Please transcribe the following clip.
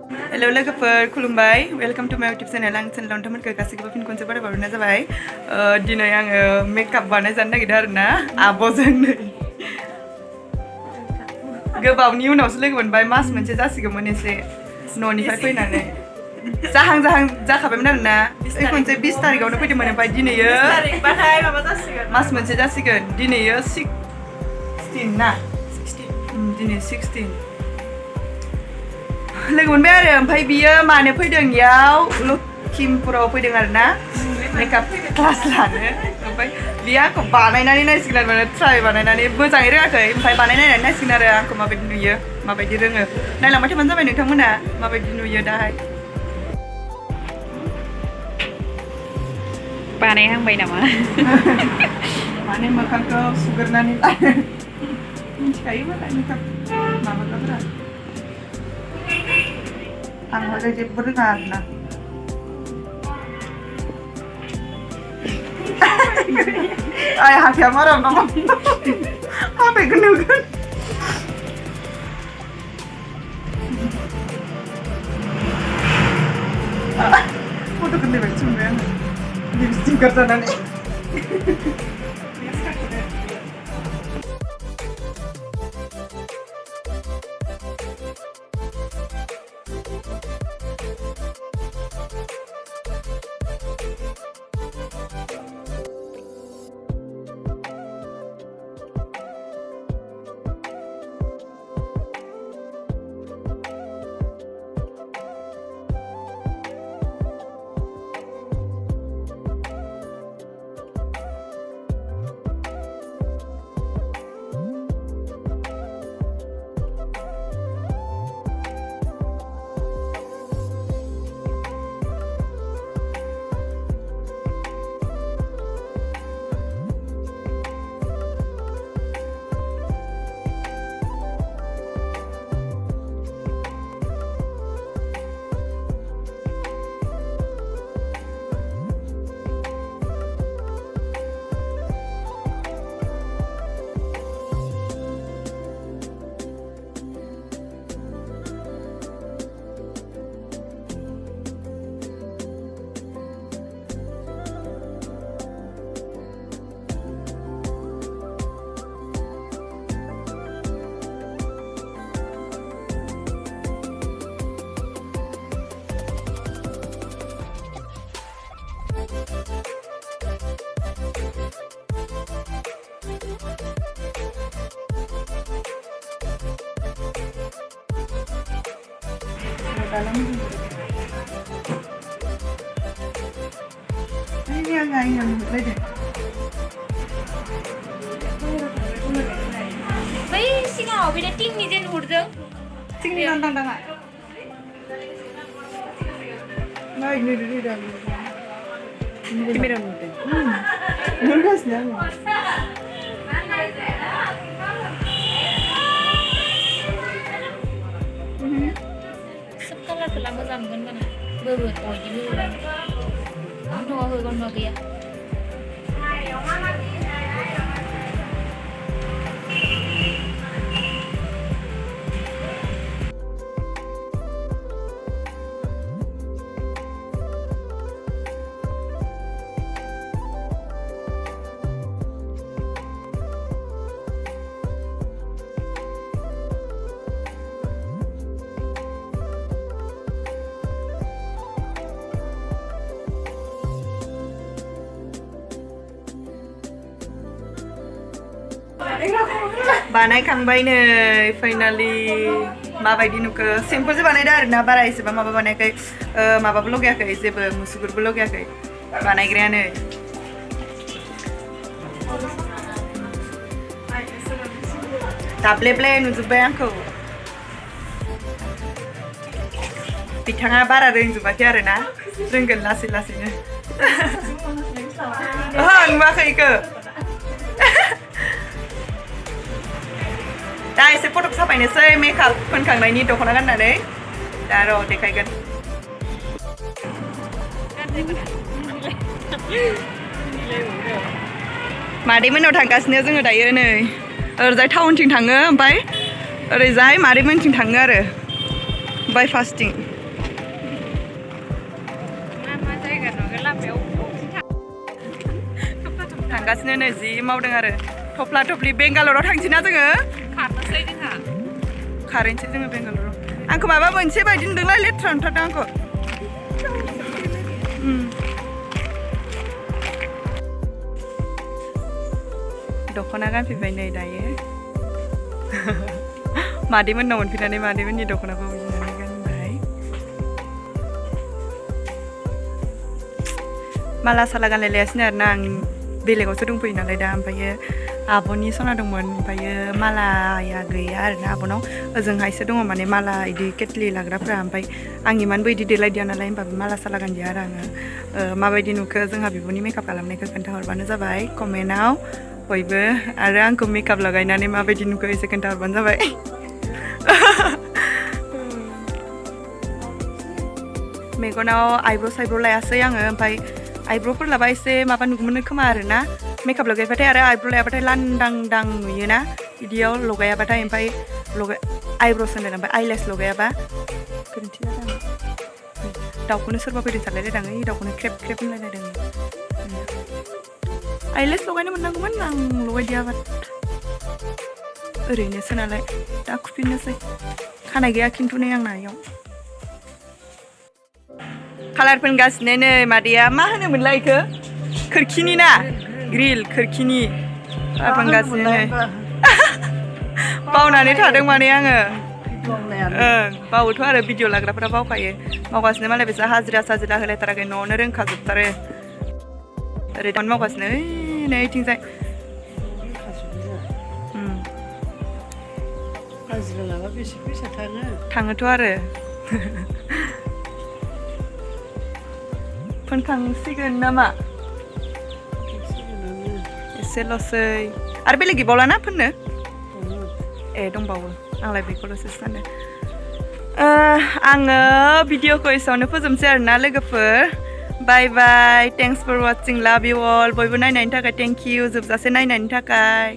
Hello लोगोफोर खुलुमबाय welcome to माय यूट्यूब चैनल आं चैनलाव नोंथांमोनखौ गासैखौबो फिन खनसे बारायबावनाय जाबाय दिनै आङो मेकआप बानायजानो नागिरदों आरोना आब'जों नै गोबावनि उनावसो लोगो मोनबाय मास मोनसे जासिगौमोन एसे न'निफ्राय फैनानै जाहां जाखाबायमोन आरोना खनसे 20 तारिखआवनो फैदोंमोन ओमफ्राय दिनैयो मास मोनसे जासिगोन दिनैयो 16 ना 16 दिनै 16 लोगो मोनबाय आरो ओमफ्राय बियो मानो फैदों इयाव लखिमपुराव फैदों आरोना मेकआप क्लास लानो ओमफ्राय बियो आंखौ बानायनानै नायसिगोन आरो माने ट्राइ बानायनानै मोजाङै रोङाखै ओमफ्राय बानायनानै नायसिगोन आरो आंखौ माबायदि नुयो माबायदि रोङो नायलांबाय थाबानो जाबाय नोंथांमोना माबायदि नुयो दाहाय बानायहांबाय नामा माने मोखांखौ सुग्रोनानै लायो मिथिखायो मालाय मेकआप माबाग्राफोरा आं हले जेबो रोङा आरोना आइ हाथाया माराम नामा हाथायखौ नुगोन फट'खौ नायबाय सोंबाय आङो लिपस्टिक गारजानानै ini yang lagi बै सिगाङाव बे टिंनि जे नुहुरदों टिंनि दांदां nah ini केमेरा नुदों नुगासिनो आङो सब कालारखौ ला मोजां मोनगोन माने बोबो अयदि बोबो न'आव होगोन मा गैया बानायखांबाय नै फाइनालि माबायदि नुखो सिम्पोलसो बानायदों आरोना बारा एसेबां माबा बानायाखै माबाबो लगायाखै जेबो मुसुगुरबो लगायाखै बानायग्रायानो दाब्लेब्ले नुजोब्बाय आंखौ बिथाङा बारा रोंजोबाखै आरोना रोंगोन लासै लासैनो ओहो नुवाखै इखो दा एसे फटक साफायनोसै मेकआप फोनखांनायनि दख'ना गाननानै दा र' देखायगोन मादैमोननाव थांगासिनो जोङो दायो नै ओरैजाय टाउनथिं थाङो ओमफ्राय ओरैजाय मादैमोनथिं थाङो आरो बाइपासथिं थांगासिनो नै जि मावदों आरो थफ्ला थफ्लि बेंगालराव थांसैना जोङो खारनोसै जोंहा खारैनोसै जोङो बेंगालराव आंखौ माबा मोनसे बायदि नुदोंलाय लेथ्रा नुथारदों आंखौ दख'ना गानफैबाय नै दायो मादैमोननाव मोनफैनानै मादैमोननि दख'नाखौ बिनानै गानबाय माला साला गानलायलायासिनो आरोना आं बेलेगावसो दंफैयो नालाय दा ओमफ्रायो आब'नि सना दंमोन ओमफ्रायो मालाया गैया आरोना आब'नाव ओजोंहायसो दङ माने माला इदि केटलि लाग्राफ्रा ओमफ्राय आं इमानबो इदि देलायदिया नालाय होमबाबो माला साला गानदिया आरो आङो माबायदि नुखो जोंहा बिब'नि मेकआप खालामनायखौ खोन्थाहरबानो जाबाय कमेन्टआव बयबो आरो आंखौ मेकआप लागायनानै माबायदि नुखो एसे खोन्थाहरबानो जाबाय मेगनाव आइब्र' साइब्र' लायासै आङो ओमफ्राय आइब्र'फोर लाबा एसे माबा नुगौमोन खोमा आरोना मेकआप लगायबाथाय आरो आइब्र' लायाबाथाय लांदां दां नुयोना बिदियाव लगायाबाथाय ओमफ्राय आइब्र'स होनदों ओमफ्राय आइलेस लगायाबा गोरोन्थि जादों दाउखौनो सोरबा फैदों सानलायलायदों ओइ दाउखौनो ख्रेब ख्रेब होनलायलायदों आइलेस लगायनो मोननांगौमोन आं लगायदियाबा ओरैनोसो नालाय दा खुफिननोसै खानाय गैया खिन्थु नै आंना इयाव कालार फोनगासिनो नै मादैया मा होनोमोनलाय इखो खोरखिनि ना ग्रिल खोरखिनि कालार फोनगासिनो नै बावनानै थादों माने आङो बावोथ' आरो भिडिअ लाग्राफोरा बावखायो मावगासिनो मालाय बिसोर हाजिरा साजिरा होलायथाराखै न'आवनो रोंखाजोबथारो ओरै दाउन मावगासिनो ओइ नै इथिंजाय हाजिरा लाबा बेसे फैसा थाङो थाङोथ' आरो फोनखांसिगोन नामा एसेल'सै आरो बेलेग गैबावलाना फोननो ए दंबावो आंलाय बेखौल'सो सानो आङो भिडिअखौ एसेयावनो फोजोबनोसै आरोना लोगोफोर बाय बाय थेंक्स फर वाचिं लाभ इउ अल बयबो नायनायनि थाखाय थेंक इउ जोबजासे नायनायनि थाखाय